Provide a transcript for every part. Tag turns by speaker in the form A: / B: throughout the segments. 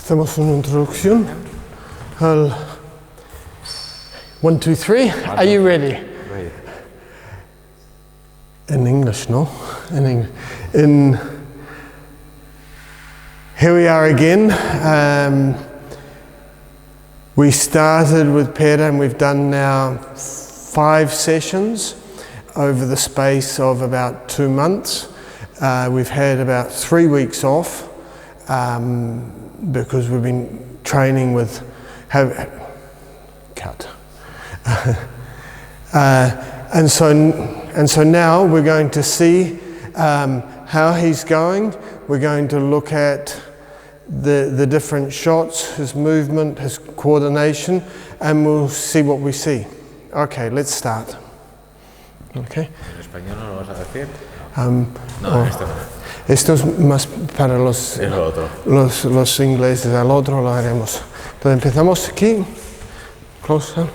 A: Hacemos una introducción al 1, 2, 3. Are you ready?
B: Ready.
A: In English, no? In English. Here we are again. We started with Pere and we've done now 5 sessions over the space of about 2 months. We've had about 3 weeks off because we've been training with and so now we're going to see how he's going. We're going to look at the different shots, his movement, his coordination, and we'll see what we see. Okay, let's start. Okay.
B: ¿En español no lo vas a decir?
A: No,
B: esto no.
A: Esto es más para
B: Es lo otro.
A: los ingleses, al otro lo haremos. Entonces empezamos aquí, closer.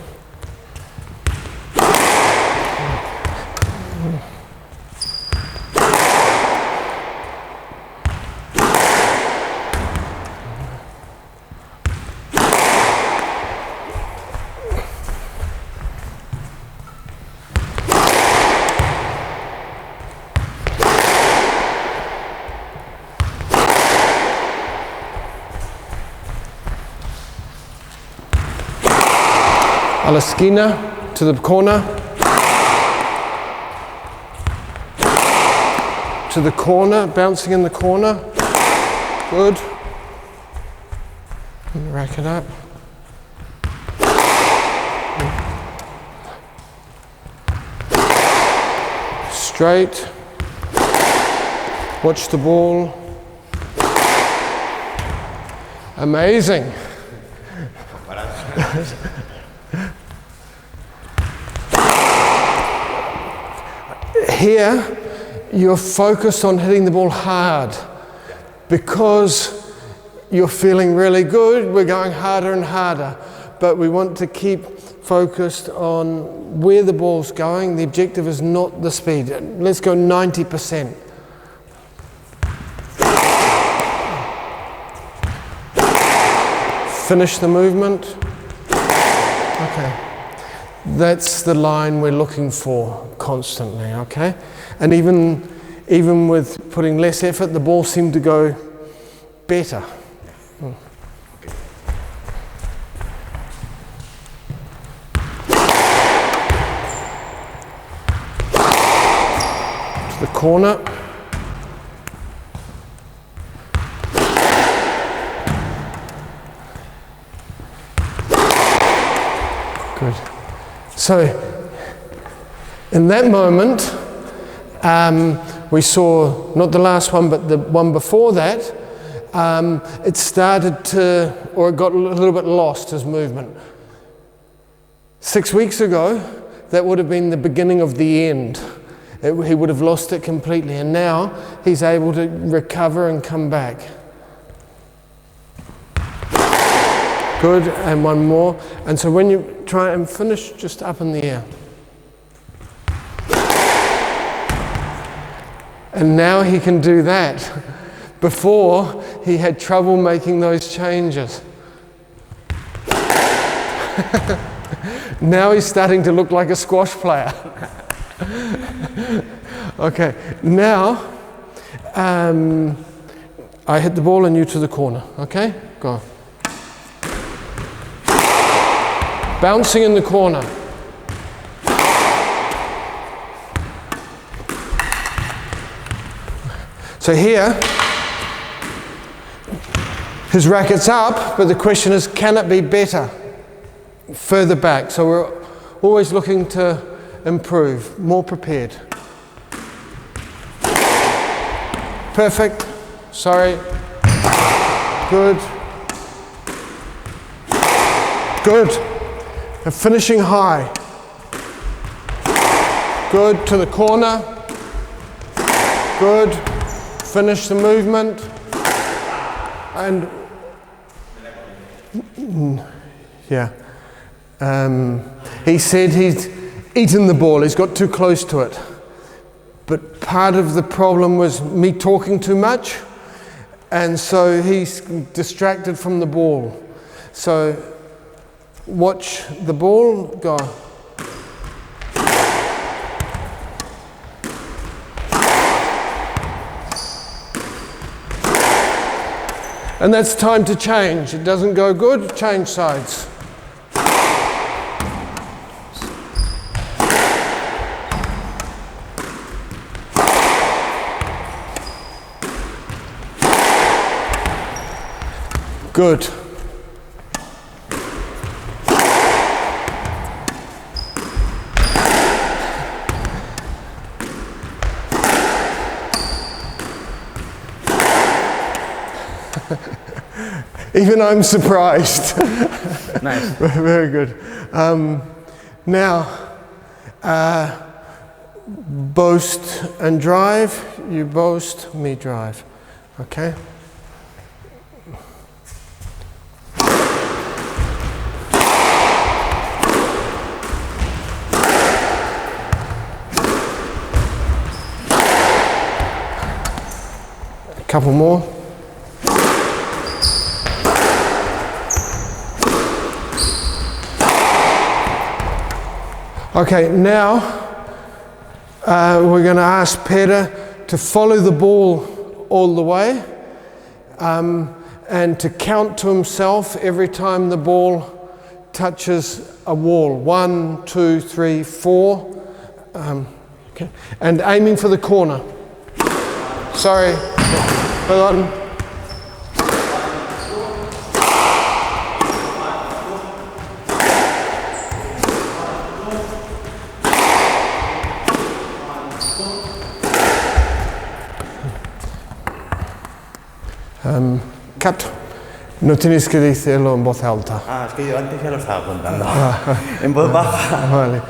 A: A la esquina, to the corner, to the corner, bouncing in the corner, good, and rack it up, straight, watch the ball, amazing. Here, you're focused on hitting the ball hard. Because you're feeling really good, we're going harder and harder. But we want to keep focused on where the ball's going. The objective is not the speed. Let's go 90%. Finish the movement. Okay. That's the line we're looking for constantly, okay? And even with putting less effort, the ball seemed to go better. To the corner. Good. So, in that moment, we saw, not the last one, but the one before that, it started to, or it got a little bit lost, his movement. 6 weeks ago, that would have been the beginning of the end. He would have lost it completely, and now he's able to recover and come back. Good, and one more. And so when you try and finish, just up in the air. And now he can do that. Before, he had trouble making those changes. Now he's starting to look like a squash player. Okay, now I hit the ball and you to the corner. Okay, go. Bouncing in the corner. So here, his racket's up, but the question is, can it be better? Further back. So we're always looking to improve, more prepared. Perfect. Sorry. Good. Good. And finishing high. Good, to the corner. Good. Finish the movement. And yeah. He said he's eaten the ball, he's got too close to it. But part of the problem was me talking too much and so he's distracted from the ball. So watch the ball go. And that's time to change. It doesn't go good, change sides. Good. Even I'm surprised.
B: Nice.
A: Very good. Now, boast and drive. You boast, me drive. Okay? A couple more. Okay, now we're going to ask Pere to follow the ball all the way and to count to himself every time the ball touches a wall. 1, 2, 3, 4. Okay. And aiming for the corner. Sorry, hold on. Cut. No tienes que decirlo en voz alta.
C: Es que yo antes ya lo estaba contando. En voz baja.
A: Vale.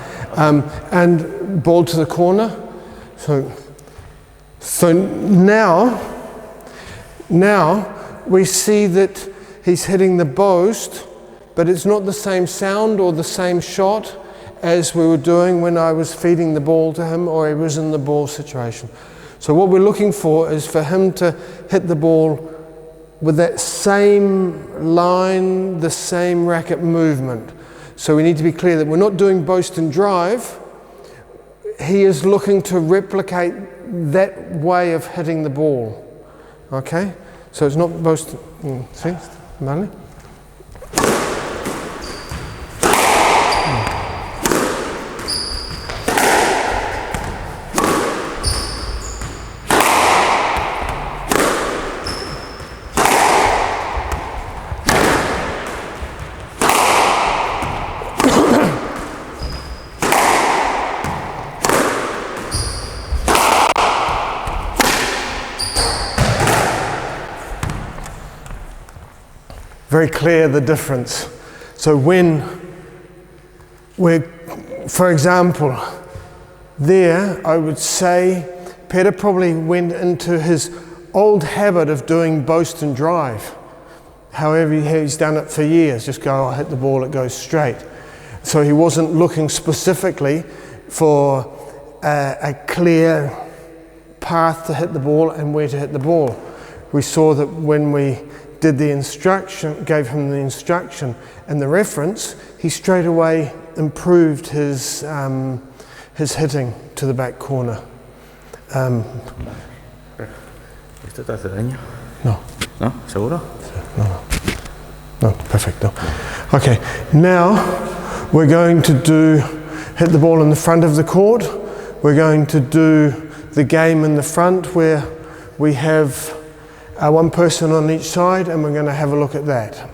A: And ball to the corner. So now we see that he's hitting the boast, but it's not the same sound or the same shot as we were doing when I was feeding the ball to him or he was in the ball situation. So what we're looking for is for him to hit the ball with that same line, the same racket movement. So we need to be clear that we're not doing boast and drive. He is looking to replicate that way of hitting the ball. Okay? So it's not boast. See? Vale? Very clear the difference. So when we're, for example, there I would say Pere probably went into his old habit of doing boast and drive. However, he's done it for years, just go, I hit the ball, it goes straight. So he wasn't looking specifically for a clear path to hit the ball and where to hit the ball. We saw that when we did the instruction, gave him the instruction and the reference, he straight away improved his hitting to the back corner.
C: ¿Esto te hace daño?
A: No.
C: ¿No? ¿Seguro?
A: No, perfect. No. Okay, now we're going to hit the ball in the front of the court. We're going to do the game in the front where we have one person on each side, and we're going to have a look at that.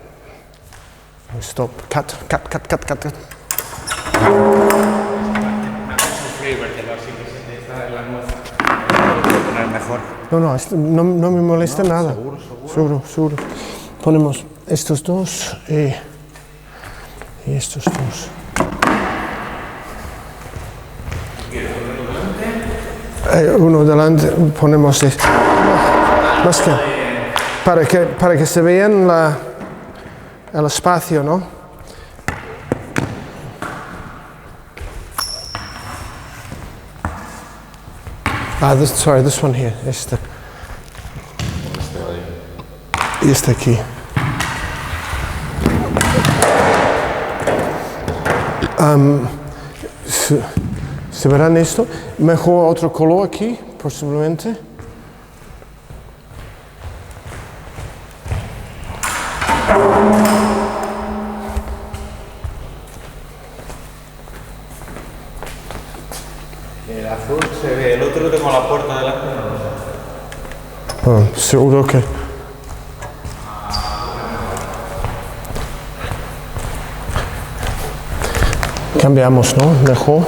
A: Stop. Cut. No me molesta nada. Seguro. Ponemos estos dos y estos dos. Uno delante, ponemos esto. Más que para que se vean el espacio, ¿no? This one here. y este aquí. ¿Se verán esto? Mejor otro color aquí, posiblemente.
B: El azul se ve, el otro que tengo la puerta delante no lo sé.
A: Seguro que... Cambiamos, ¿no? Mejor.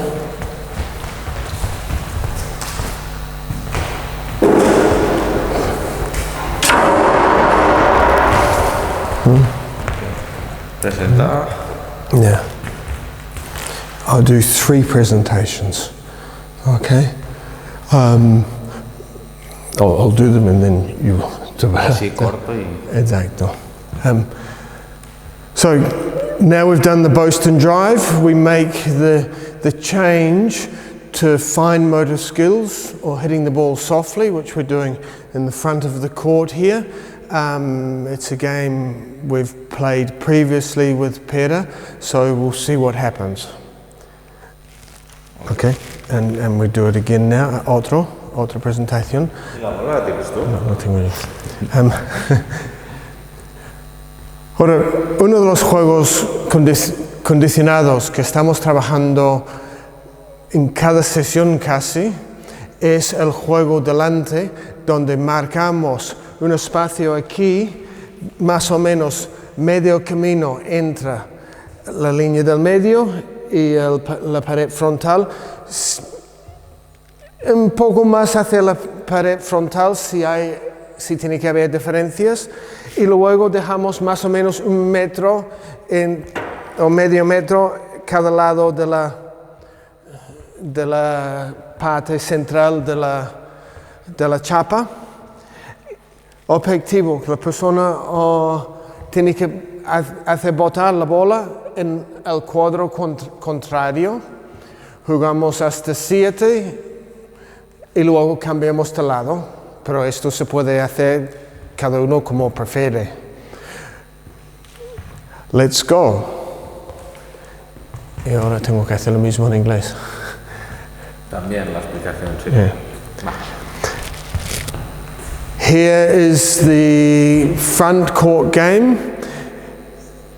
B: Presentar.
A: Yeah. I'll do 3 presentations. Okay. I'll do them and then you do it.
B: Así corto y...
A: Exacto. So now we've done the boast and drive, we make the change to fine motor skills or hitting the ball softly, which we're doing in the front of the court here. It's a game we've played previously with Pere, so we'll see what happens. Okay, and we do it again now. Otra presentación.
B: ¿La bola la tienes tú?
A: No tengo yo. Ahora, uno de los juegos condicionados que estamos trabajando en cada sesión casi es el juego delante, donde marcamos un espacio aquí, más o menos medio camino entre la línea del medio y la pared frontal, un poco más hacia la pared frontal si tiene que haber diferencias, y luego dejamos más o menos 1 metro o medio metro cada lado de la parte central de la chapa. Objetivo, que la persona tiene que hacer botar la bola en el cuadro contrario. Jugamos hasta 7 y luego cambiamos de lado, pero esto se puede hacer cada uno como prefiere. Let's go. Y ahora tengo que hacer lo mismo en inglés.
B: También la explicación, sí.
A: Yeah. Here is the front court game.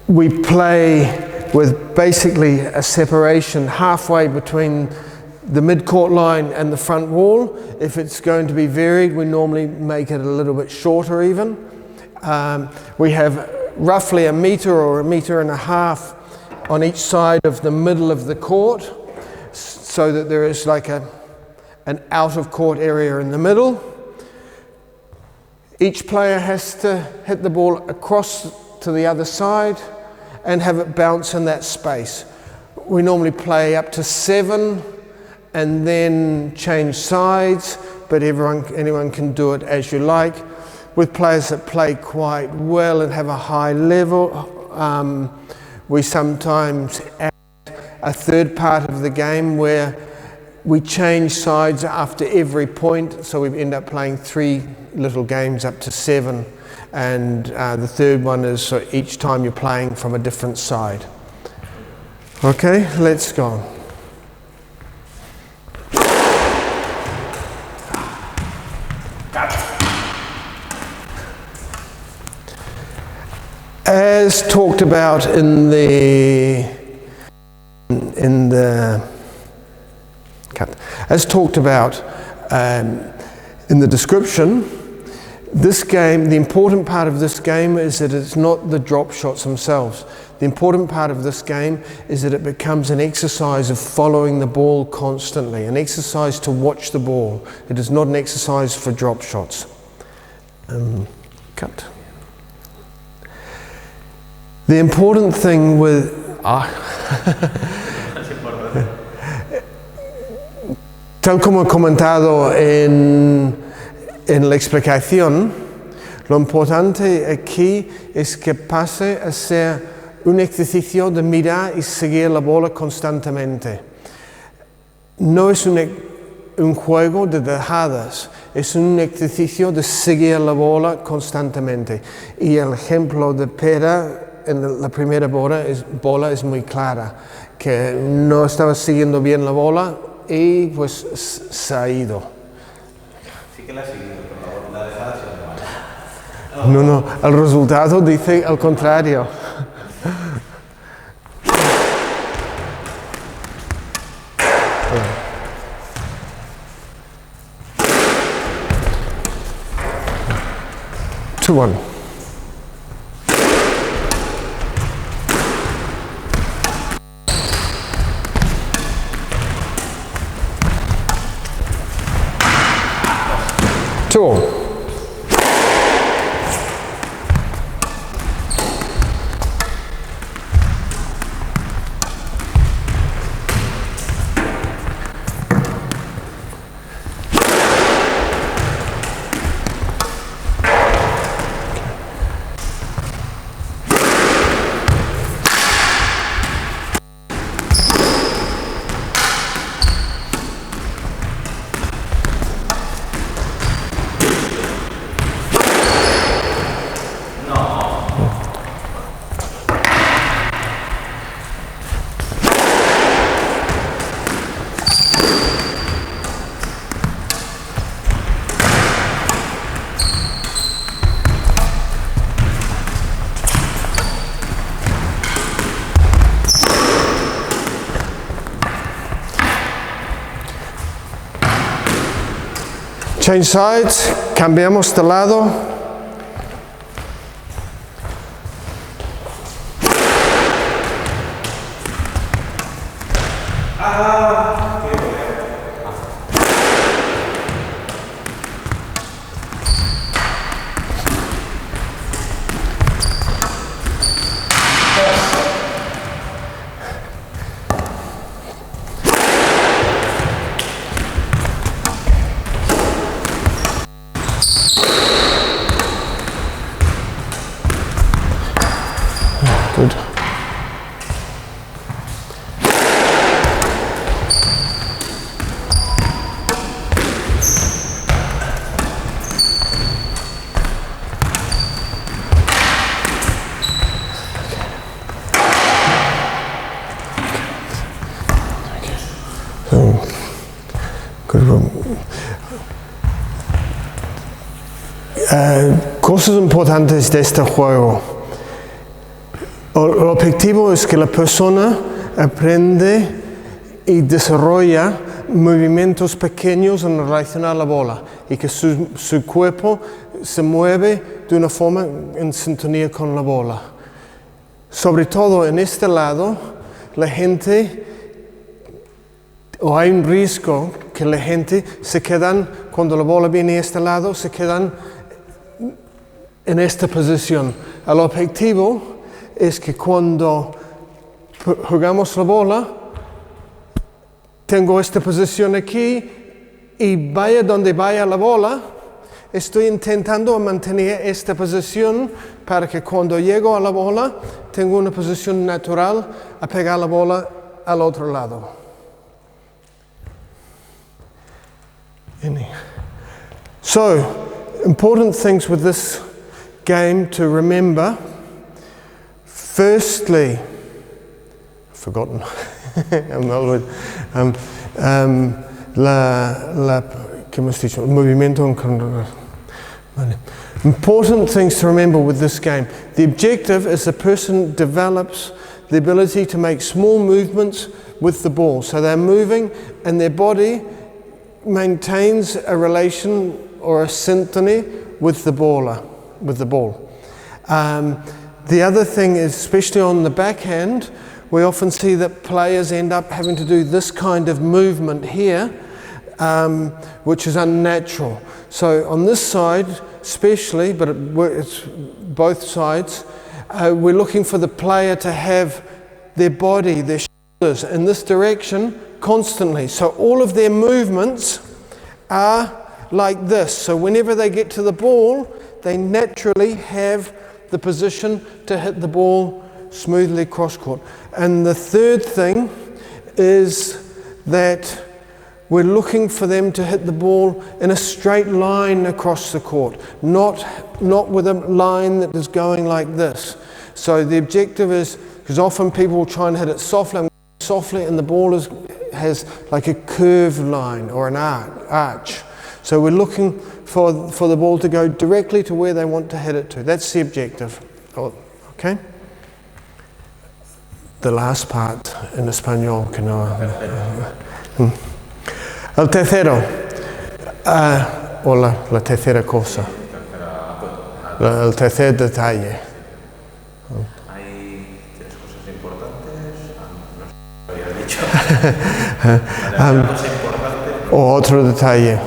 A: We play with basically a separation halfway between the mid-court line and the front wall. If it's going to be varied, we normally make it a little bit shorter even. We have roughly 1 meter or 1.5 meters on each side of the middle of the court, so that there is like an out-of-court area in the middle. Each player has to hit the ball across to the other side and have it bounce in that space. We normally play up to 7 and then change sides, but anyone can do it as you like. With players that play quite well and have a high level, we sometimes add a third part of the game where we change sides after every point, so we end up playing 3 little games up to 7, and the third one is so each time you're playing from a different side. Okay, let's go. As talked about in the description, this game, the important part of this game is that it's not the drop shots themselves. The important part of this game is that it becomes an exercise of following the ball constantly, an exercise to watch the ball. It is not an exercise for drop shots. Cut. The important thing with... Tal como he comentado en la explicación, lo importante aquí es que pase a ser un ejercicio de mirar y seguir la bola constantemente. No es un juego de dejadas, es un ejercicio de seguir la bola constantemente. Y el ejemplo de Pere en la primera bola es muy clara, que no estaba siguiendo bien la bola y pues se ha ido.
B: Sí que la ha seguido, pero la dejada ha sido mala.
A: No, el resultado dice al contrario. Two, one. Two. Change sides, cambiamos de lado. Good. Cosas importantes de este juego. El objetivo es que la persona aprende y desarrolla movimientos pequeños en relación a la bola y que su cuerpo se mueve de una forma en sintonía con la bola. Sobre todo en este lado, la gente, o hay un riesgo que la gente se quedan, cuando la bola viene a este lado, se quedan en esta posición. El objetivo es que cuando jugamos la bola, tengo esta posición aquí y vaya donde vaya la bola, estoy intentando mantener esta posición para que cuando llego a la bola, tengo una posición natural a pegar la bola al otro lado. So, important things with this game to remember. Firstly, I've forgotten. I'm not with, ¿qué hemos dicho? Movimiento en. Important things to remember with this game. The objective is the person develops the ability to make small movements with the ball. So they're moving and their body maintains a relation or a synchrony with the ball. The other thing is, especially on the backhand, we often see that players end up having to do this kind of movement here, which is unnatural. So on this side especially, but it's both sides, we're looking for the player to have their body, their shoulders in this direction constantly. So all of their movements are like this. So whenever they get to the ball, they naturally have the position to hit the ball smoothly cross court. And the third thing is that we're looking for them to hit the ball in a straight line across the court, not with a line that is going like this. So the objective is, because often people will try and hit it softly, and the ball has like a curved line or an arch. So we're looking for the ball to go directly to where they want to hit it to. That's the objective. Okay? The last part en español que no. El tercero, o la tercera cosa, el tercer detalle.
B: Hay tres cosas importantes. No sé si lo había dicho. Cosa importante.
A: Otro detalle.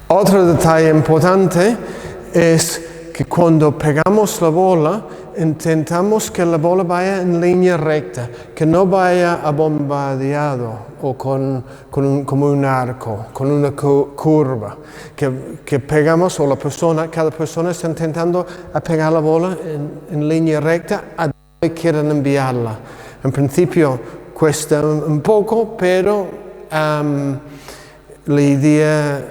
A: Otro detalle importante es que cuando pegamos la bola, intentamos que la bola vaya en línea recta, que no vaya bombardeado o como un arco, con una curva. Que pegamos, o cada persona está intentando a pegar la bola en línea recta a donde quieren enviarla. En principio cuesta un poco, pero la idea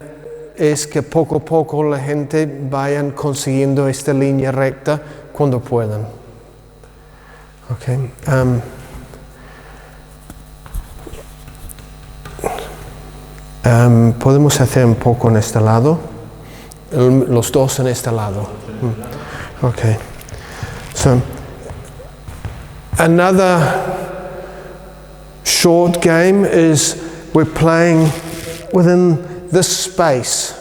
A: es que poco a poco la gente vayan consiguiendo esta línea recta cuando puedan. Okay. Podemos hacer un poco en este lado, los dos en este lado. Okay. So, another short game is we're playing within this space.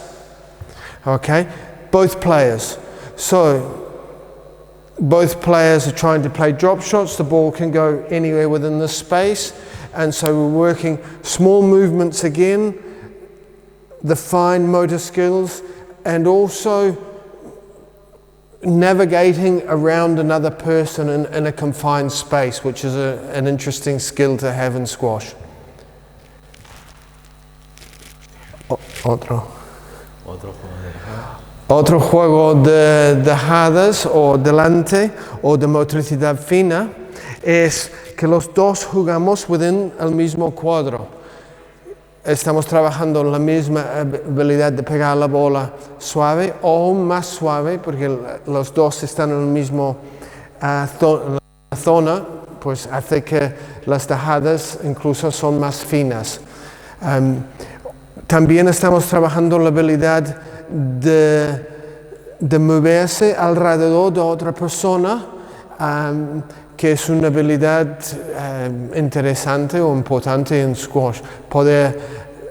A: Okay? Both players. So, both players are trying to play drop shots. The ball can go anywhere within this space. And so we're working small movements again, the fine motor skills, and also navigating around another person in a confined space, which is an interesting skill to have in squash. Otro juego de dejadas o delante o de motricidad fina es que los dos jugamos within el mismo cuadro. Estamos trabajando la misma habilidad de pegar la bola suave o más suave, porque los dos están en el mismo zona, pues hace que las dejadas incluso son más finas. También estamos trabajando la habilidad de moverse alrededor de otra persona, que es una habilidad interesante o importante en squash, poder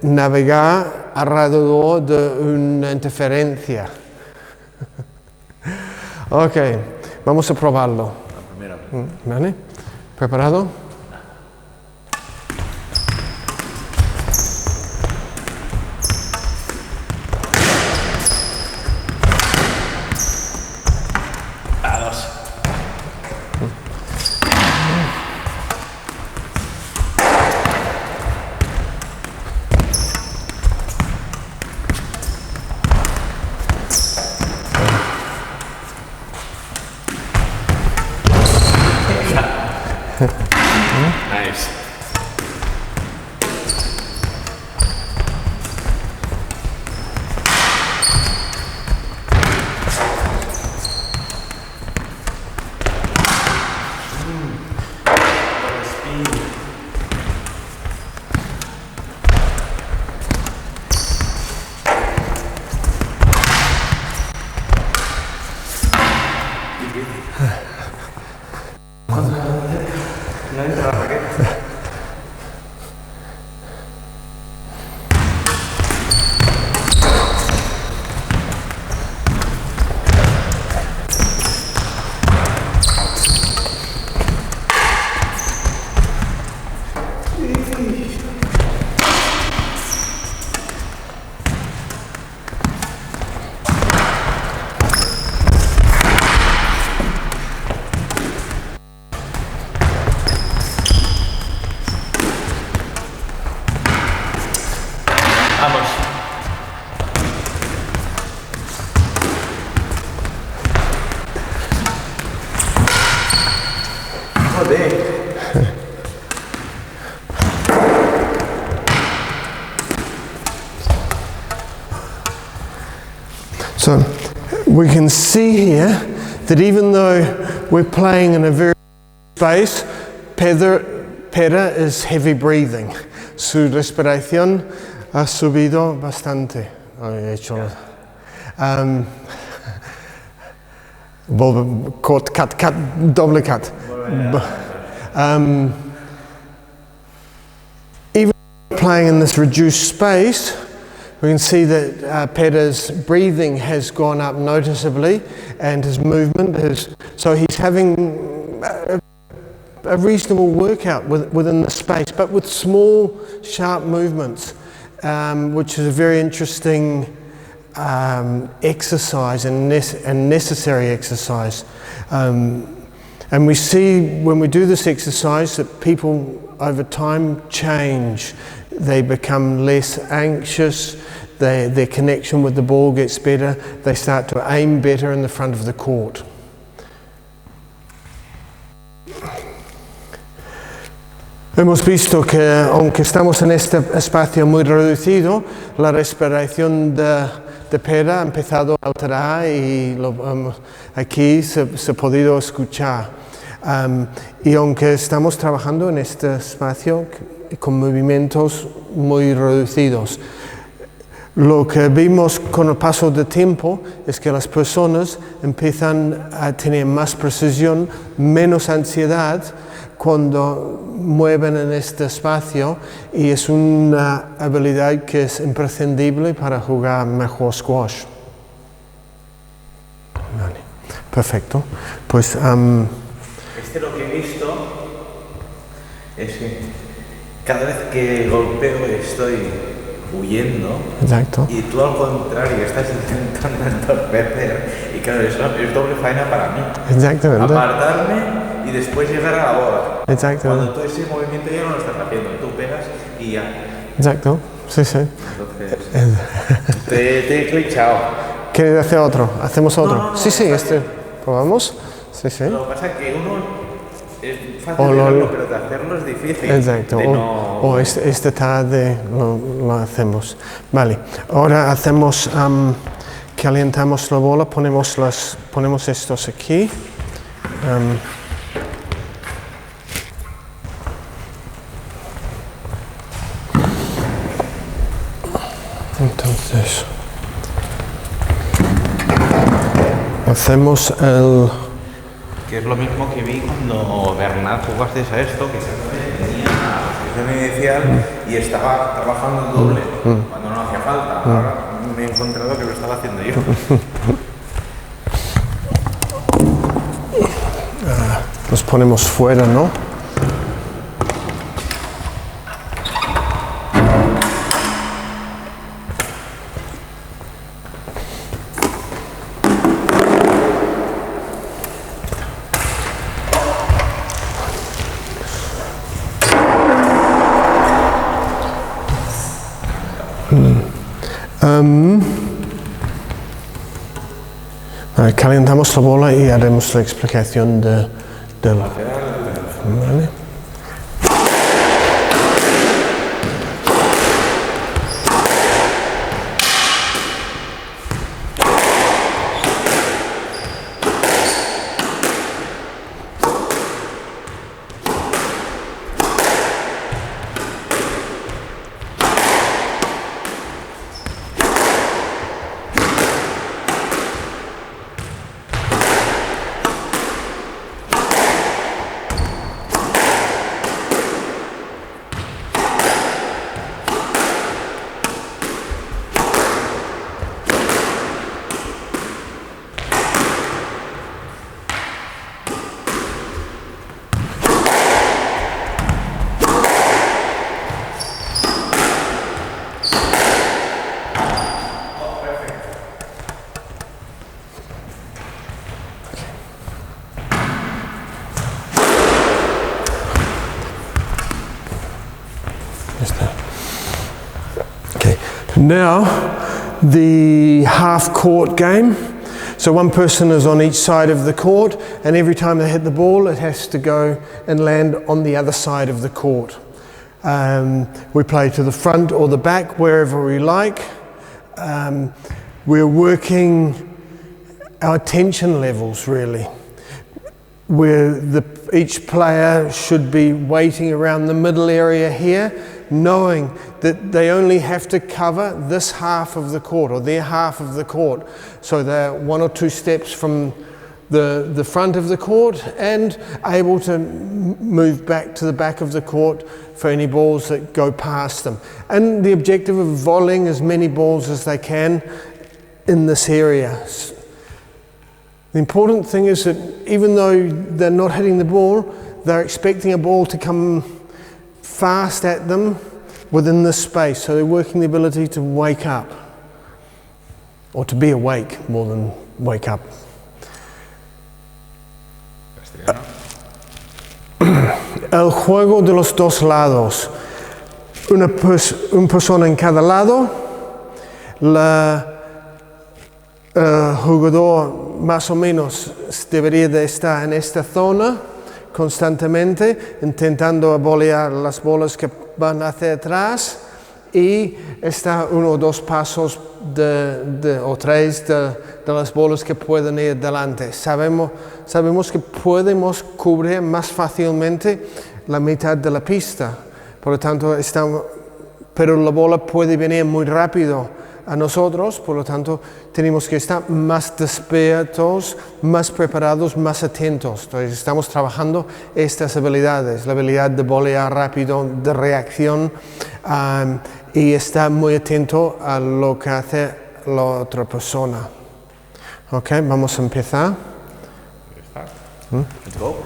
A: navegar alrededor de una interferencia. Ok, vamos a probarlo. ¿Vale? ¿Preparado?
B: Nice. No entra la raqueta. Vamos. Joder.
A: So we can see here that even though we're playing in a very space, Pere is heavy breathing. Su respiración ha subido bastante. He hecho, cut, double cut. Even playing in this reduced space, we can see that Pere's breathing has gone up noticeably, and his movement is, so he's having a reasonable workout within the space, but with small, sharp movements, which is a very interesting exercise and necessary exercise. And we see when we do this exercise that people over time change. They become less anxious, their connection with the ball gets better, they start to aim better in the front of the court. Hemos visto que aunque estamos en este espacio muy reducido, la respiración de Pere ha empezado a alterar y aquí se ha podido escuchar. Y aunque estamos trabajando en este espacio con movimientos muy reducidos, lo que vimos con el paso del tiempo es que las personas empiezan a tener más precisión, menos ansiedad cuando mueven en este espacio, y es una habilidad que es imprescindible para jugar mejor squash. Vale. Perfecto. Pues
B: lo que he visto es que cada vez que golpeo estoy huyendo.
A: Exacto.
B: Y tú al contrario estás intentando entorpecer, y claro, eso es doble faena para mí.
A: Exactamente.
B: Apartarme y después llegar a la bola.
A: Exactamente.
B: Cuando todo ese movimiento ya no lo estás haciendo, tú pegas y ya.
A: Exacto, sí, sí.
B: Entonces, te he clichado.
A: ¿Quieres hacer otro? ¿Hacemos otro?
B: No,
A: sí, ¿probamos? Sí, sí.
B: Lo que pasa es que uno es fácil de verlo, pero de hacerlo es difícil.
A: Exacto. O esta tarde lo hacemos. Vale. Ahora hacemos, calentamos la bola, ponemos estos aquí. Entonces, hacemos el...
B: Que es lo mismo que vi cuando Bernat jugaste a esto, que tenía la posición inicial y estaba trabajando en doble, cuando no hacía falta. Ahora me he encontrado que lo estaba haciendo yo.
A: Los ponemos fuera, ¿no? Calentamos la bola y haremos la explicación de la... ¿Vale? Okay. Now, the half-court game. So one person is on each side of the court, and every time they hit the ball, it has to go and land on the other side of the court. We play to the front or the back, wherever we like. we're working our tension levels really, where each player should be waiting around the middle area here, knowing that they only have to cover this half of the court or their half of the court. So they're 1 or 2 steps from the front of the court and able to move back to the back of the court for any balls that go past them. And the objective of volleying as many balls as they can in this area. The important thing is that even though they're not hitting the ball, they're expecting a ball to come fast at them within this space. So they're working the ability to wake up, or to be awake more than wake up. El juego de los dos lados. Una persona en cada lado. El jugador más o menos debería de estar en esta zona constantemente, intentando volear las bolas que van hacia atrás, y está 1 o 2 pasos o 3 de las bolas que pueden ir delante. Sabemos que podemos cubrir más fácilmente la mitad de la pista, por lo tanto pero la bola puede venir muy rápido a nosotros, por lo tanto tenemos que estar más despiertos, más preparados, más atentos. Entonces estamos trabajando estas habilidades, la habilidad de volear rápido, de reacción, y estar muy atento a lo que hace la otra persona. Ok, vamos a empezar.
C: Let's go.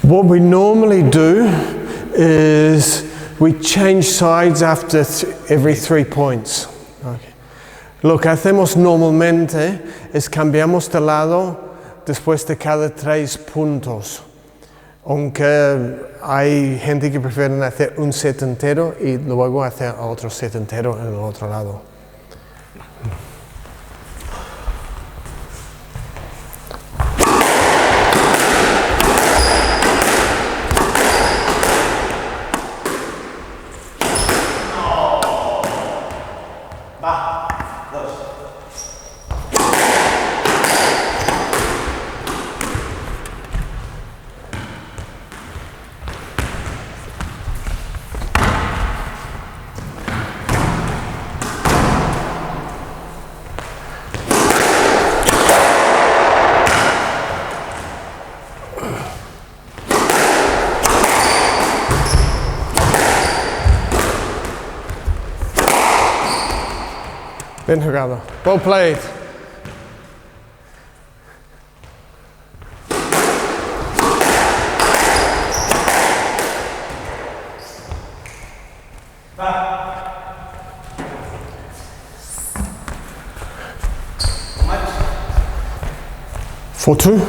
A: What we normally do is we change sides after every 3 points. Okay. Lo que hacemos normalmente es cambiamos de lado después de cada 3 puntos. Aunque hay gente que prefiere hacer un set entero y luego hacer otro set entero en el otro lado. Bien jugado. Well played. For 2.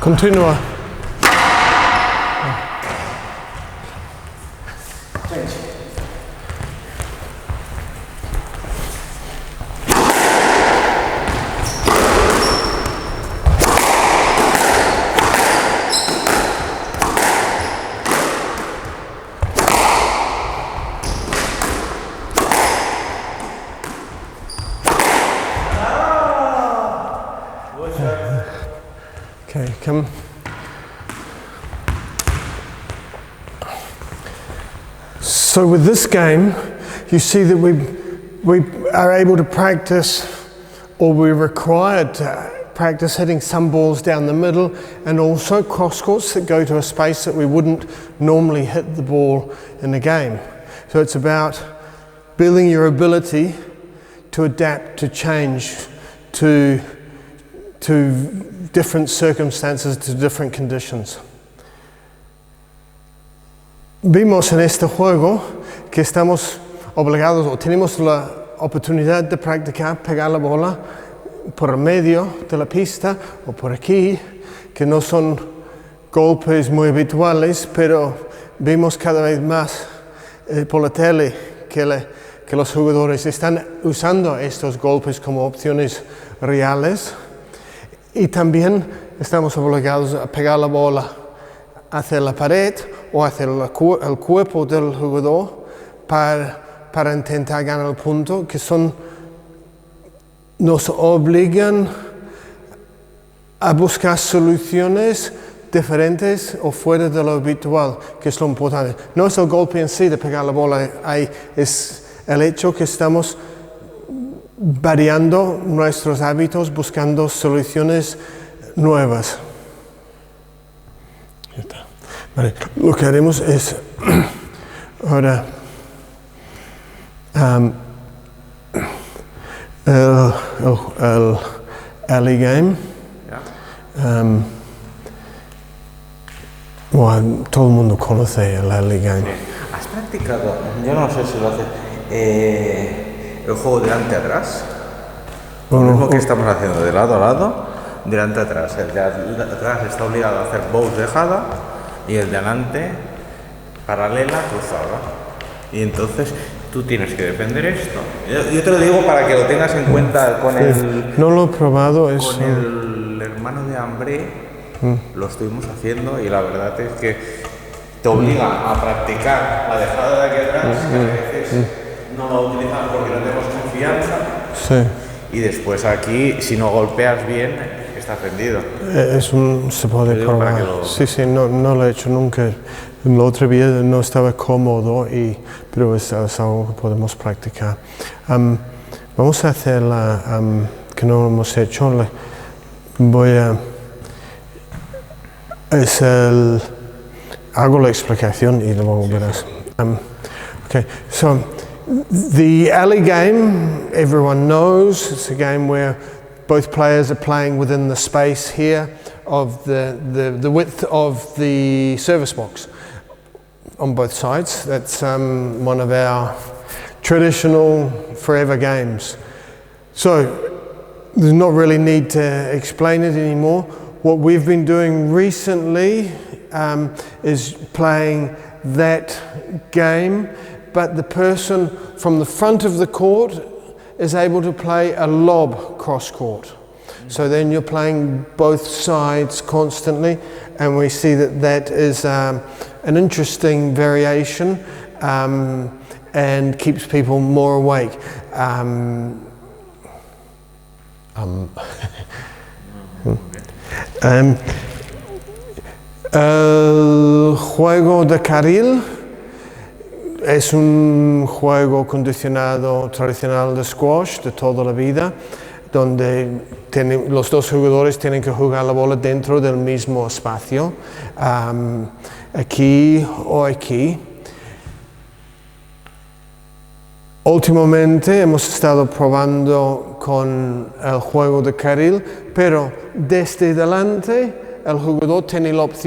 A: Continua. Okay, come. So with this game, you see that we are able to practice, or we're required to practice hitting some balls down the middle, and also cross courts that go to a space that we wouldn't normally hit the ball in a game. So it's about building your ability to adapt, to change, to different circumstances, to different conditions. Vimos en este juego que estamos obligados o tenemos la oportunidad de practicar pegar la bola por el medio de la pista o por aquí, que no son golpes muy habituales, pero vemos cada vez más por la tele que los jugadores están usando estos golpes como opciones reales, y también estamos obligados a pegar la bola hacia la pared o hacia el cuerpo del jugador para intentar ganar el punto, que nos obligan a buscar soluciones diferentes o fuera de lo habitual, que es lo importante. No es el golpe en sí de pegar la bola, es el hecho que estamos variando nuestros hábitos, buscando soluciones nuevas. Ya está. Vale, lo que haremos es ahora el alley game. Bueno, todo el mundo conoce el alley game.
B: ¿Has practicado, yo no sé si lo haces, el juego delante-atrás? Lo mismo que estamos haciendo, de lado a lado, delante-atrás. El de atrás está obligado a hacer bows dejada y el de adelante paralela cruzada. Y entonces tú tienes que defender esto. Yo te lo digo para que lo tengas en cuenta con el...
A: No lo he probado eso.
B: Con el hermano de Hambre lo estuvimos haciendo, y la verdad es que te obliga a practicar la dejada de aquí atrás, que a veces no lo utilizamos porque no tenemos confianza.
A: Sí.
B: Y después aquí, si no golpeas bien, estás vendido.
A: Se puede probar. Sí, no lo he hecho nunca. El otro día no estaba cómodo, pero es algo que podemos practicar. Vamos a hacer que no lo hemos hecho. Hago la explicación y luego verás. Okay, so the alley game, everyone knows, it's a game where both players are playing within the space here of the width of the service box on both sides. That's one of our traditional forever games. So there's not really need to explain it anymore. What we've been doing recently is playing that game, but the person from the front of the court is able to play a lob cross court. So then you're playing both sides constantly, and we see that is an interesting variation and keeps people more awake. El juego de carril es un juego condicionado tradicional de squash de toda la vida, donde los dos jugadores tienen que jugar la bola dentro del mismo espacio, aquí o aquí. Últimamente hemos estado probando con el juego de carril, pero desde delante el jugador tiene la opción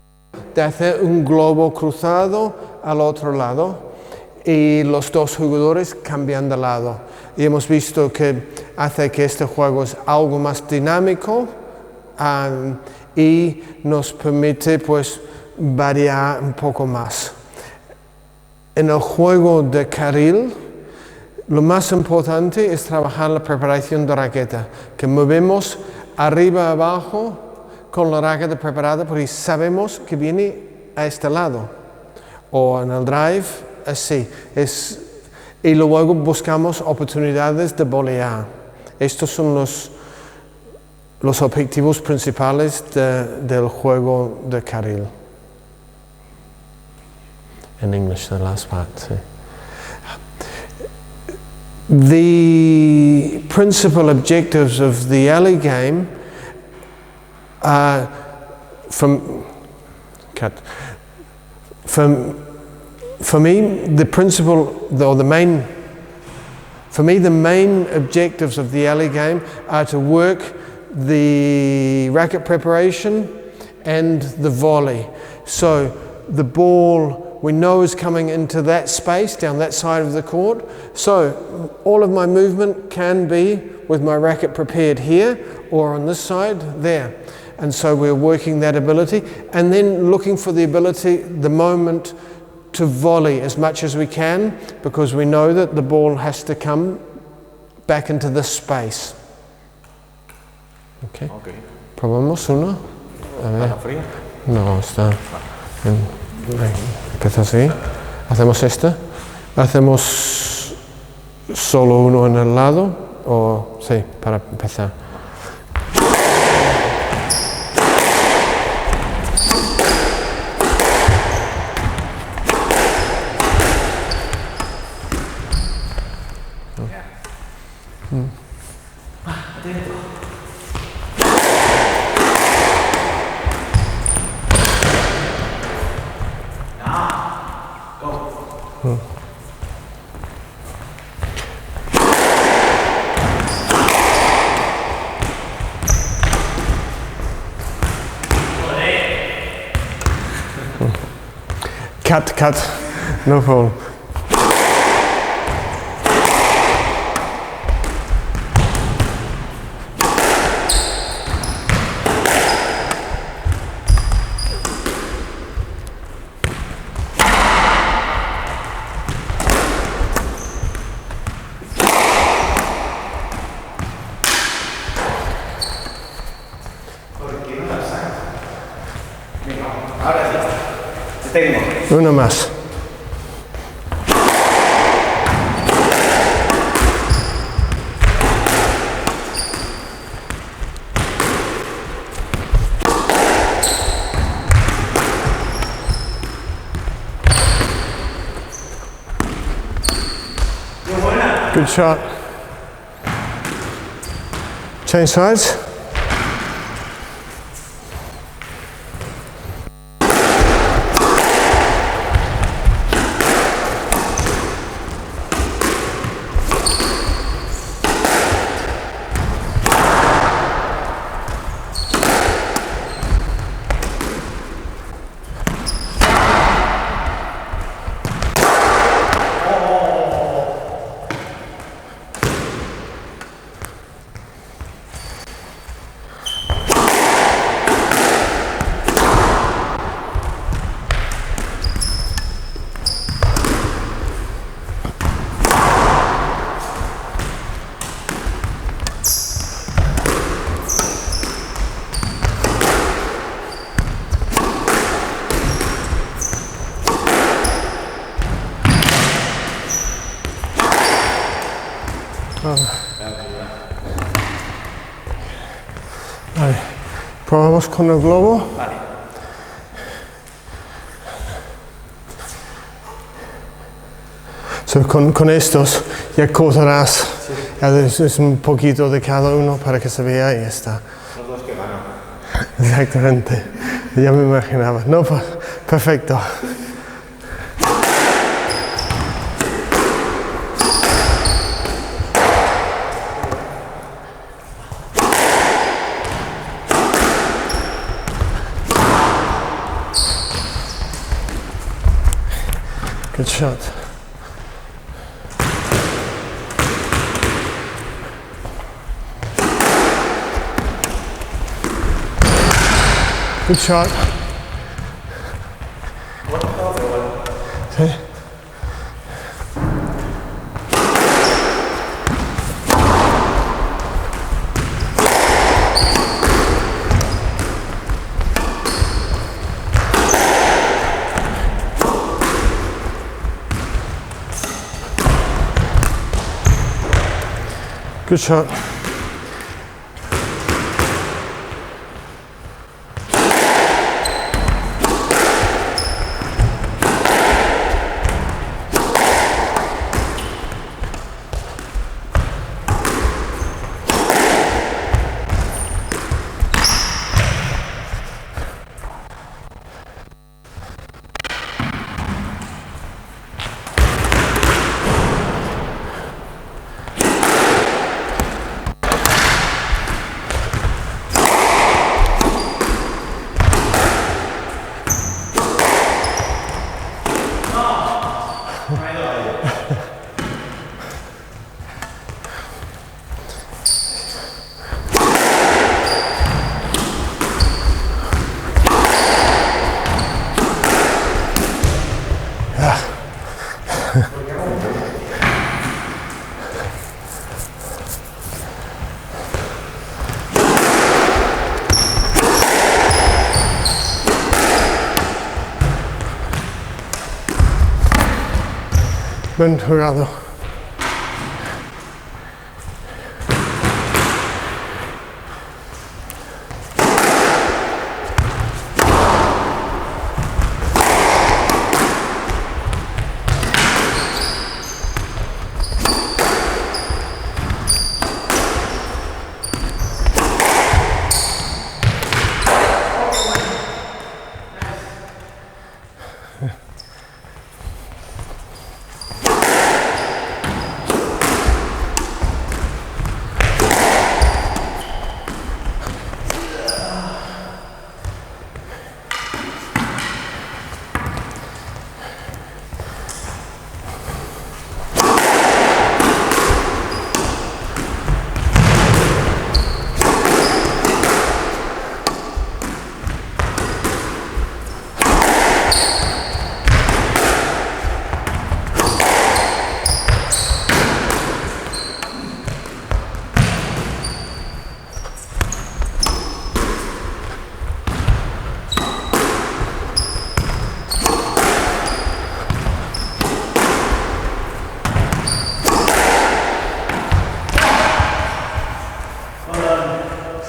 A: de hacer un globo cruzado al otro lado y los dos jugadores cambian de lado. Y hemos visto que hace que este juego es algo más dinámico y nos permite pues variar un poco más. En el juego de carril, lo más importante es trabajar la preparación de raqueta, que movemos arriba abajo con la raqueta preparada porque sabemos que viene a este lado, o en el drive así. Y luego buscamos oportunidades de volear. Estos son los objetivos principales del juego de carril. In English, the last part. Sí. the principal objectives of the alley game are for me the main objectives of the alley game are to work the racket preparation and the volley. So the ball we know is coming into that space down that side of the court. So all of my movement can be with my racket prepared here or on this side there. And so we're working that ability and then looking for the ability, the moment to volley as much as we can, because we know that the ball has to come back into this space. Okay. Probamos uno. A ver. No, está. Empieza así. Hacemos esta. Hacemos solo uno en el lado. O sí, para empezar. Cut, no problem. Uno más. Good shot. Change sides. Vale, probamos con el globo.
C: Vale.
A: So, con estos ya cortarás, sí. Ya es un poquito de cada uno para que se vea y ya está.
B: Los dos que ganan.
A: Exactamente, ya me imaginaba. No, perfecto. Good shot. Good shot. Sí. Good shot. Buen jugado.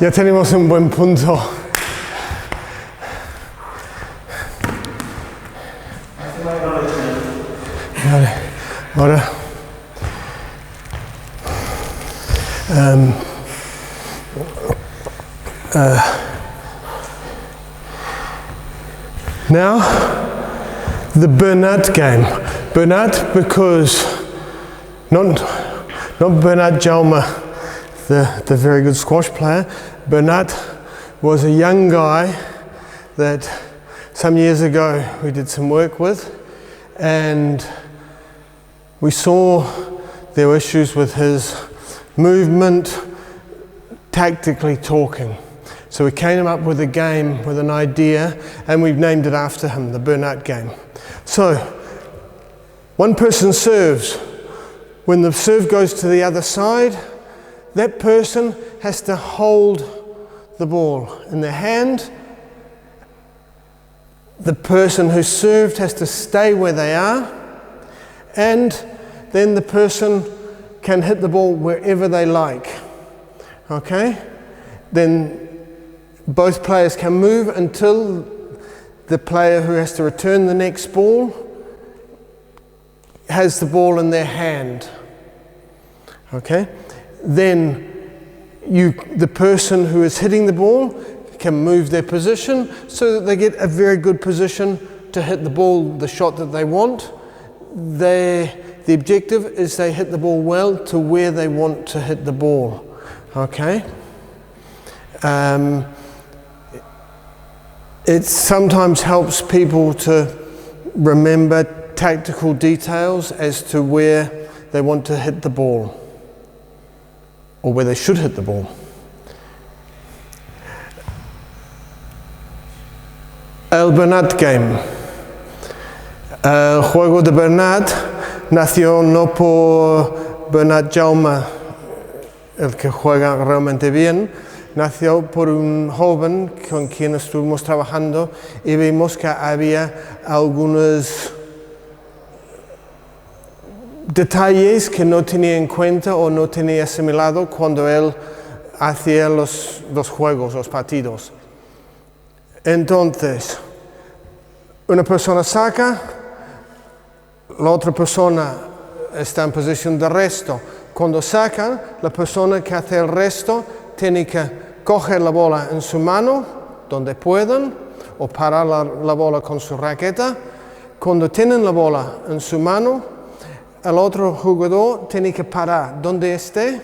A: Ya tenemos un buen punto. Vale, ahora now the Bernat game. Bernat because not Bernat Jalma, the very good squash player. Bernat was a young guy that some years ago we did some work with, and we saw there were issues with his movement, tactically talking. So we came up with a game, with an idea, and we've named it after him, the Bernat game. So one person serves. When the serve goes to the other side, that person has to hold the ball in their hand. The person who served has to stay where they are, and then the person can hit the ball wherever they like. Okay? Then both players can move until the player who has to return the next ball has the ball in their hand. Okay? Then the person who is hitting the ball can move their position so that they get a very good position to hit the ball, the shot that they want. The objective is they hit the ball well to where they want to hit the ball. Okay? It sometimes helps people to remember tactical details as to where they want to hit the ball, or where they should hit the ball. El Bernat Game. El juego de Bernat nació no por Bernat Jalma, el que juega realmente bien, nació por un joven con quien estuvimos trabajando y vimos que había algunos detalles que no tenía en cuenta o no tenía asimilado cuando él hacía los juegos, los partidos. Entonces, una persona saca, la otra persona está en posición de resto. Cuando sacan, la persona que hace el resto tiene que coger la bola en su mano, donde puedan, o parar la bola con su raqueta. Cuando tienen la bola en su mano, el otro jugador tiene que parar donde esté.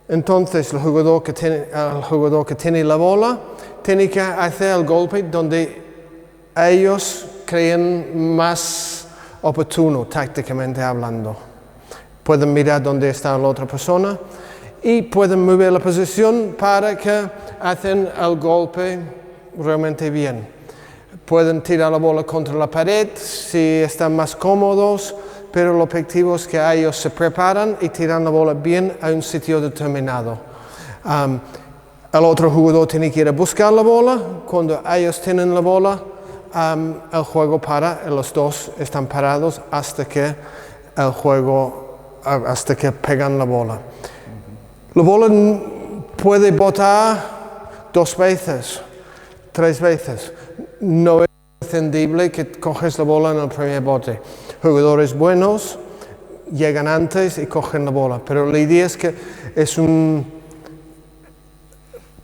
A: Entonces el jugador que tiene la bola tiene que hacer el golpe donde ellos creen más oportuno, tácticamente hablando. Pueden mirar dónde está la otra persona y pueden mover la posición para que hacen el golpe realmente bien. Pueden tirar la bola contra la pared si están más cómodos, pero el objetivo es que ellos se preparan y tiran la bola bien a un sitio determinado. El otro jugador tiene que ir a buscar la bola. Cuando ellos tienen la bola, el juego para, los dos están parados hasta que el juego, hasta que pegan la bola. La bola puede botar 2 veces, 3 veces. No es entendible que coges la bola en el primer bote. Jugadores buenos llegan antes y cogen la bola, pero la idea es que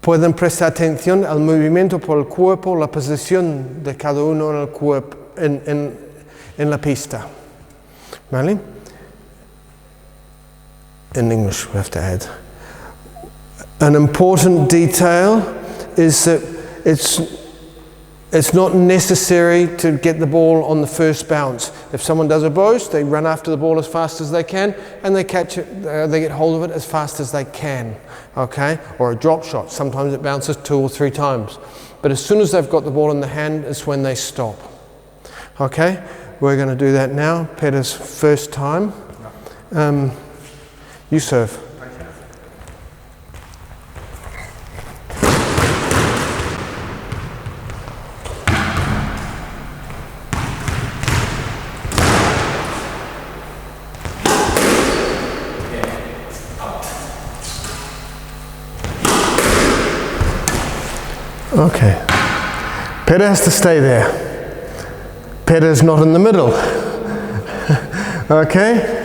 A: pueden prestar atención al movimiento por el cuerpo, la posición de cada uno en el cuerpo, en la pista. ¿Vale? In English we have to add. An important detail is that it's not necessary to get the ball on the first bounce. If someone does a boast, they run after the ball as fast as they can, and they catch it, they get hold of it as fast as they can, okay? Or a drop shot, sometimes it bounces 2 or 3 times. But as soon as they've got the ball in the hand, it's when they stop. Okay, we're going to do that now. Pere's first time. You serve. Okay. Pere has to stay there. Pere is not in the middle. Okay?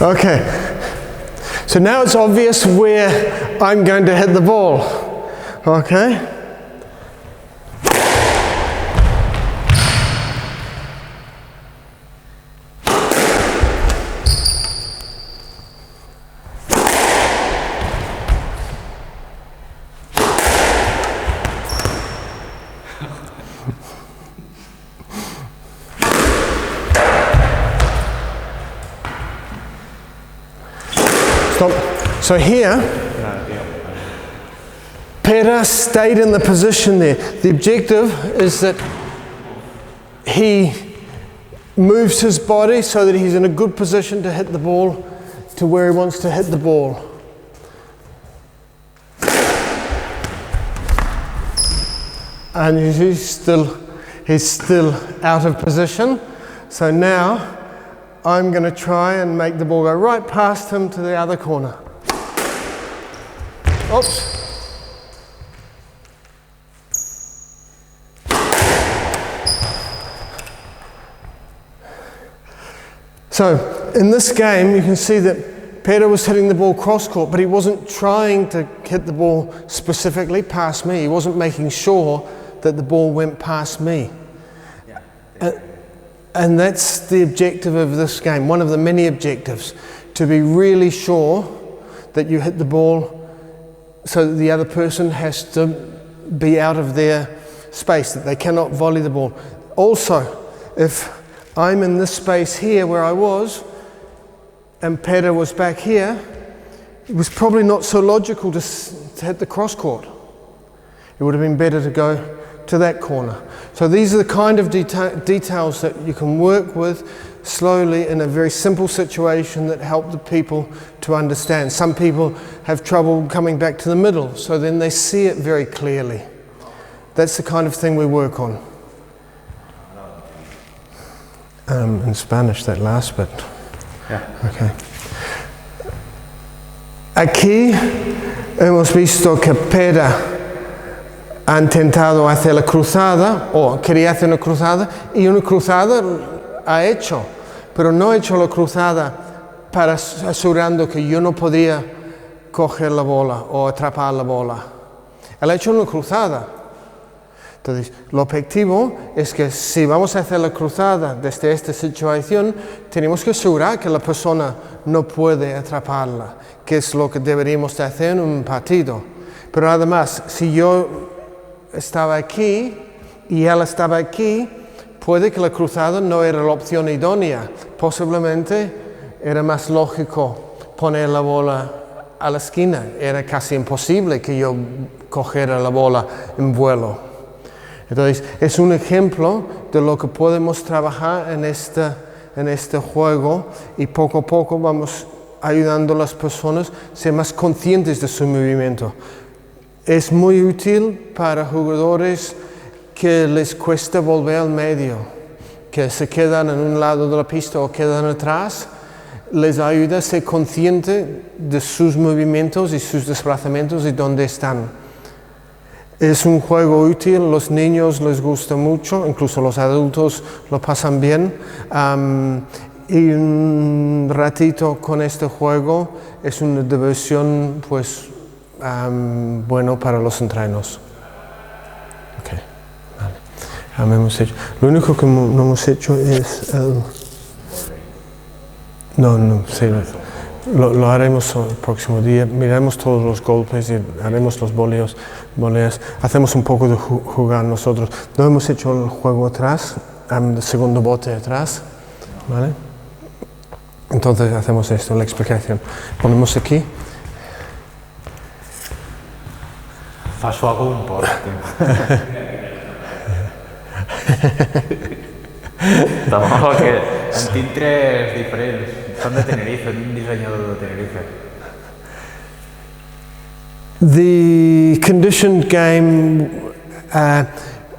A: Okay. So now it's obvious where I'm going to hit the ball. Okay? So here, Pere stayed in the position there. The objective is that he moves his body so that he's in a good position to hit the ball to where he wants to hit the ball. And he's still out of position. So now I'm going to try and make the ball go right past him to the other corner. Oops. So in this game you can see that Pere was hitting the ball cross court, but he wasn't trying to hit the ball specifically past me. He wasn't making sure that the ball went past me. And that's the objective of this game, one of the many objectives, to be really sure that you hit the ball so that the other person has to be out of their space, that they cannot volley the ball. Also, if I'm in this space here where I was, and Pere was back here, it was probably not so logical to hit the cross court. It would have been better to go to that corner. So these are the kind of details that you can work with slowly in a very simple situation that help the people to understand. Some people have trouble coming back to the middle, so then they see it very clearly. That's the kind of thing we work on. In Spanish, that last bit.
C: Yeah.
A: Okay. Aquí hemos visto que Pere ha intentado hacer la cruzada, o quería hacer una cruzada, y una cruzada ha hecho, pero no ha hecho la cruzada para asegurando que yo no podía coger la bola o atrapar la bola. Él ha hecho una cruzada. Entonces, el objetivo es que si vamos a hacer la cruzada desde esta situación, tenemos que asegurar que la persona no puede atraparla, que es lo que deberíamos de hacer en un partido. Pero además, si yo estaba aquí y él estaba aquí, puede que la cruzada no era la opción idónea. Posiblemente era más lógico poner la bola a la esquina. Era casi imposible que yo cogiera la bola en vuelo. Entonces, es un ejemplo de lo que podemos trabajar en este juego, y poco a poco vamos ayudando a las personas a ser más conscientes de su movimiento. Es muy útil para jugadores que les cuesta volver al medio, que se quedan en un lado de la pista o quedan atrás. Les ayuda a ser consciente de sus movimientos y sus desplazamientos y dónde están. Es un juego útil, a los niños les gusta mucho, incluso los adultos lo pasan bien. Y un ratito con este juego es una diversión, pues, bueno para los entrenos. Okay. Vale. Hemos hecho. Lo único que no hemos hecho es el... No, sí, lo haremos el próximo día. Miraremos todos los golpes y haremos los voleas. Hacemos un poco de jugar nosotros. No hemos hecho el juego atrás, el segundo bote atrás, ¿vale? Entonces hacemos esto, la explicación. Ponemos aquí.
B: Faço algun port. Tampoc que en tinc tres diferents. Són de Tenerife, un dissenyador de Tenerife.
A: The conditioned game,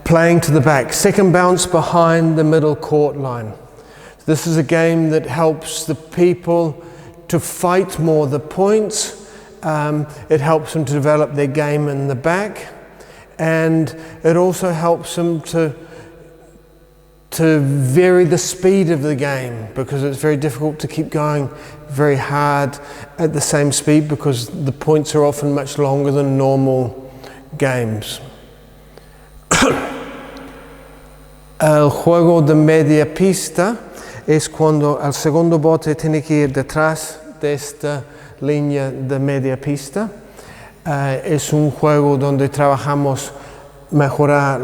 A: playing to the back, second bounce behind the middle court line. This is a game that helps the people to fight more the points. It helps them to develop their game in the back, and it also helps them to vary the speed of the game, because it's very difficult to keep going very hard at the same speed because the points are often much longer than normal games. El juego de media pista es cuando el segundo bote tiene que ir detrás de esta línea de media pista. Es un juego donde trabajamos mejorar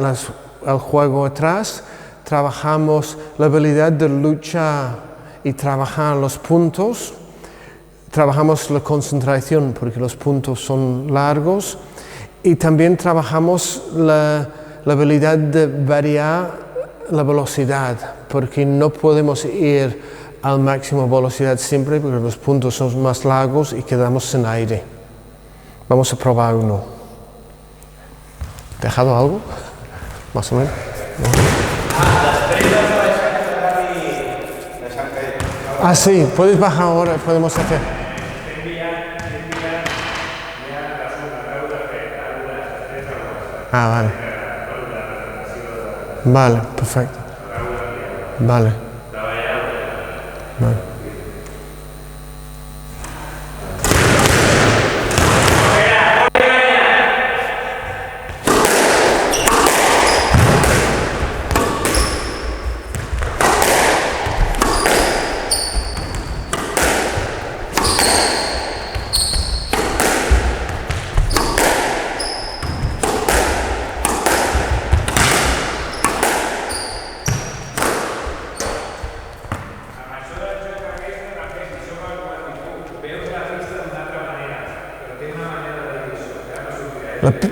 A: el juego atrás, trabajamos la habilidad de lucha y trabajar los puntos, trabajamos la concentración porque los puntos son largos, y también trabajamos la habilidad de variar la velocidad, porque no podemos ir al máximo velocidad siempre porque los puntos son más largos y quedamos sin aire. Vamos a probar uno. ¿Dejado algo? Más o menos. Ah, sí, puedes bajar ahora, podemos hacer. Ah, vale. Vale, perfecto. Vale. Vale.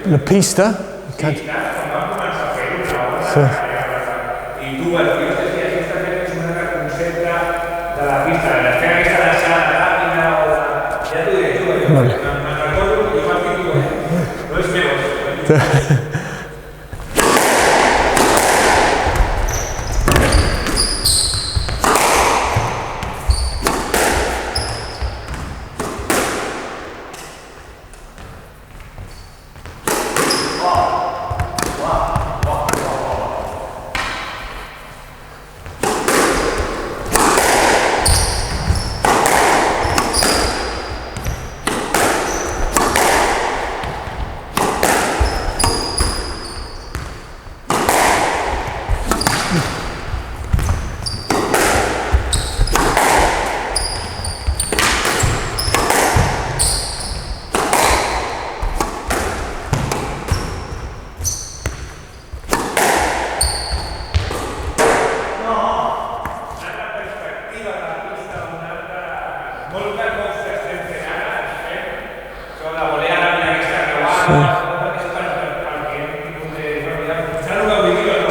A: La pista. Sí, clar, quan vam començar a fer-ho, i tu, el que jo decía, si esta fet és un altre concepte de la pista, de fer aquesta deixada ràpida o de... Ja t'ho diré, tu, me'n recordo que jo vaig dir, no és meu.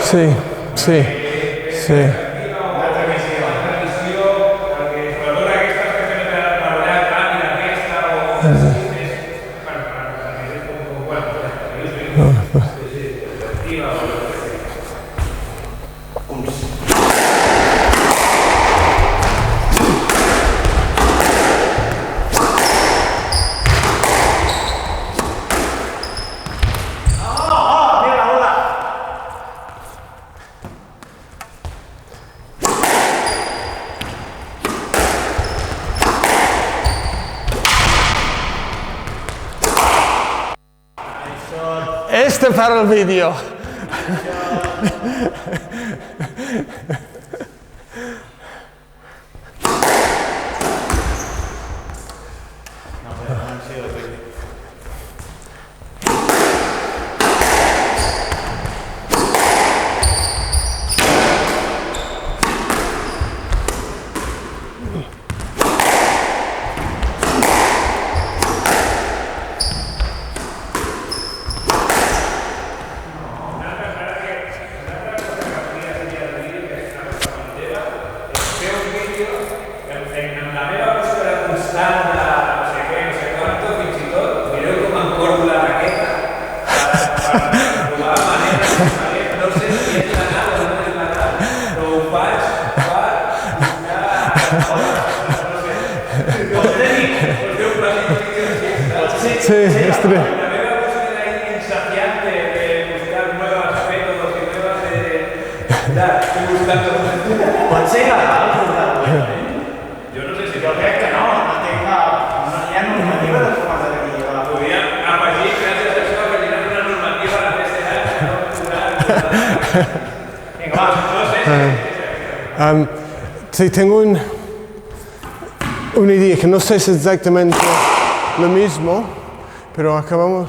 A: Sí, sí, sí. Este para el vídeo. Sí,
C: Yo no sé si yo creo que no tenga una normativa de forma de que la podían afegir gracias a això que tenen una normativa a la Venga, va, no sé.
A: Sí, tengo una idea que no sé si es exactamente lo mismo, pero acabamos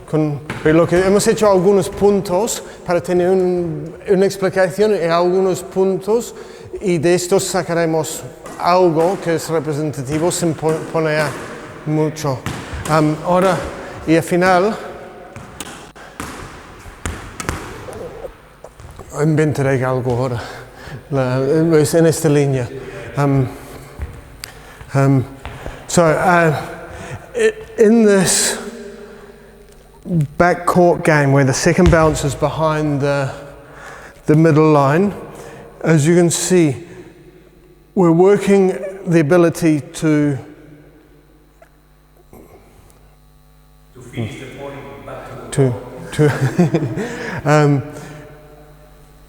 A: con lo que hemos hecho algunos puntos para tener una explicación en algunos puntos y de estos sacaremos algo que es representativo sin poner mucho. Ahora y al final inventaré algo ahora en esta línea. In this back court game where the second bounce is behind the middle line, as you can see, we're working the ability to
C: finish the point back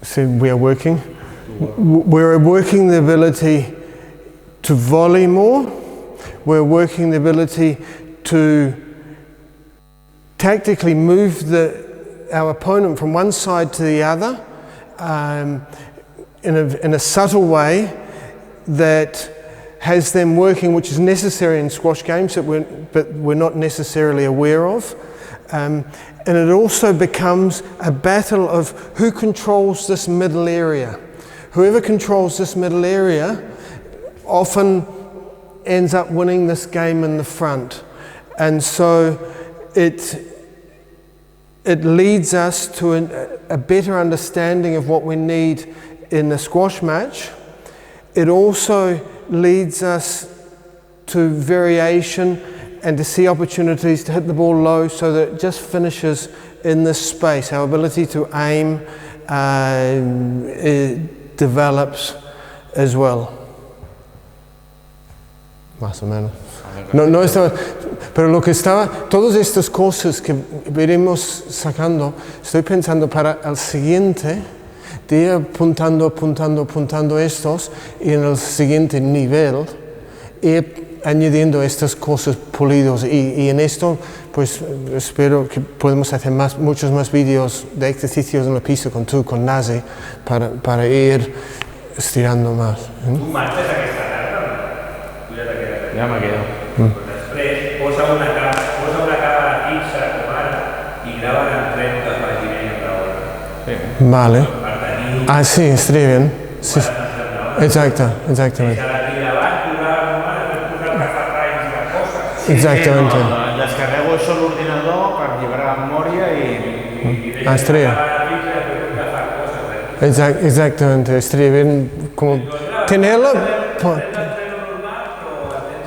A: so we're working the ability to volley more. We're working the ability to tactically move our opponent from one side to the other in a subtle way that has them working, which is necessary in squash games but we're not necessarily aware of. And it also becomes a battle of who controls this middle area. Whoever controls this middle area often ends up winning this game in the front. And so it leads us to a better understanding of what we need in a squash match. It also leads us to variation and to see opportunities to hit the ball low so that it just finishes in this space. Our ability to aim it develops as well. Más o menos. No estaba, pero lo que estaba, todas estas cosas que iremos sacando, estoy pensando para el siguiente día apuntando estos y en el siguiente nivel ir añadiendo estas cosas pulidos y en esto pues espero que podamos hacer muchos más vídeos de ejercicios en la pista con Nazi para ir estirando más.
C: Tu marxes aquesta tarda o no? Tu ja t'ha quedat.
B: Ja m'ha quedat.
C: Després posa una càmera fixa com ara i grava en el tren que faci bé en l'hora.
B: Sí.
A: Vale.
C: Per tenir
A: Ah, sí, estaría bien. Sí. Exactamente.
C: Exactamente.
B: Descarrego puesto l'ordinador per llibrar memòria i...
A: Estrella. Exactamente, estaría bien como tenerla.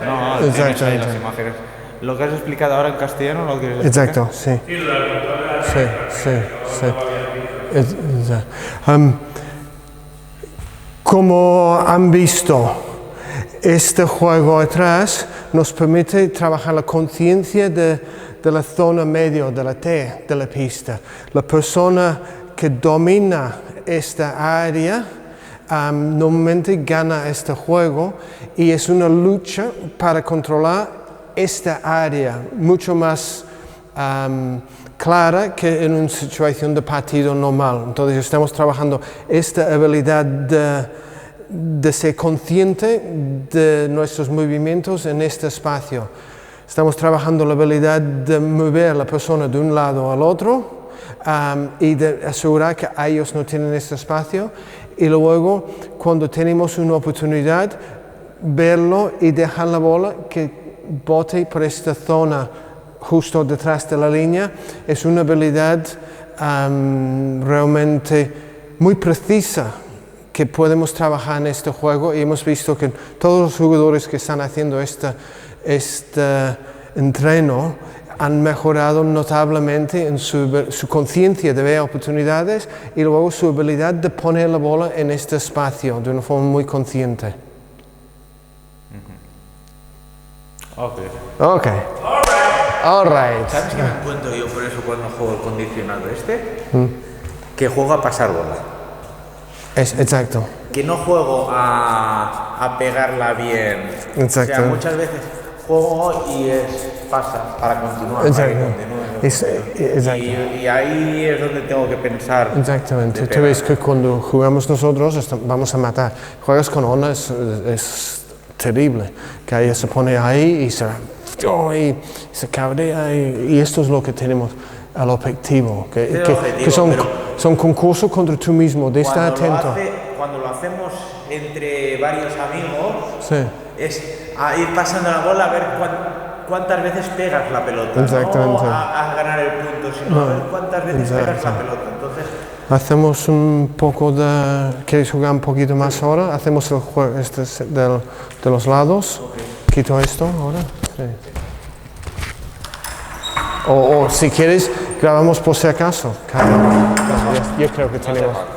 B: No, tienes ahí las imágenes. Lo que has explicado ahora en castellano, ¿lo quieres explicar?
A: Exacto, sí. Como han visto, este juego atrás nos permite trabajar la conciencia de la zona medio de la T de la pista. La persona que domina esta área normalmente gana este juego y es una lucha para controlar esta área mucho más clara que en una situación de partido normal. Entonces estamos trabajando esta habilidad de ser consciente de nuestros movimientos en este espacio. Estamos trabajando la habilidad de mover a la persona de un lado al otro y de asegurar que ellos no tienen este espacio. Y luego, cuando tenemos una oportunidad, verlo y dejar la bola que bote por esta zona justo detrás de la línea. Es una habilidad realmente muy precisa que podemos trabajar en este juego y hemos visto que todos los jugadores que están haciendo este entreno han mejorado notablemente en su conciencia de ver oportunidades y luego su habilidad de poner la bola en este espacio de una forma muy consciente. Ok. All right.
B: ¿Sabes qué me encuentro yo por eso cuando juego el condicionado este? Que juego a pasar bola.
A: Exacto.
B: Que no juego a pegarla bien.
A: Exacto.
B: O sea, muchas veces juego y pasa para continuar.
A: Exacto.
B: Exacto. Y ahí es donde tengo que pensar.
A: Exactamente. Tú ves que cuando jugamos nosotros vamos a matar. Juegas con Ona es terrible. Que ella se pone ahí y se cabrea y esto es lo que tenemos al objetivo. Que son concursos contra tú mismo, de estar atento.
B: Cuando lo hacemos entre varios amigos,
A: sí.
B: Es a ir pasando la bola a ver cuántas veces pegas la pelota.
A: Exactamente.
B: No a ganar el punto, sino a ver cuántas veces pegas la pelota. Entonces,
A: hacemos un poco de... ¿Quieres jugar un poquito más ahora? Hacemos el juego de los lados. Okay. Quito esto ahora. Sí. O si quieres, grabamos por si acaso. Yo creo que tenemos...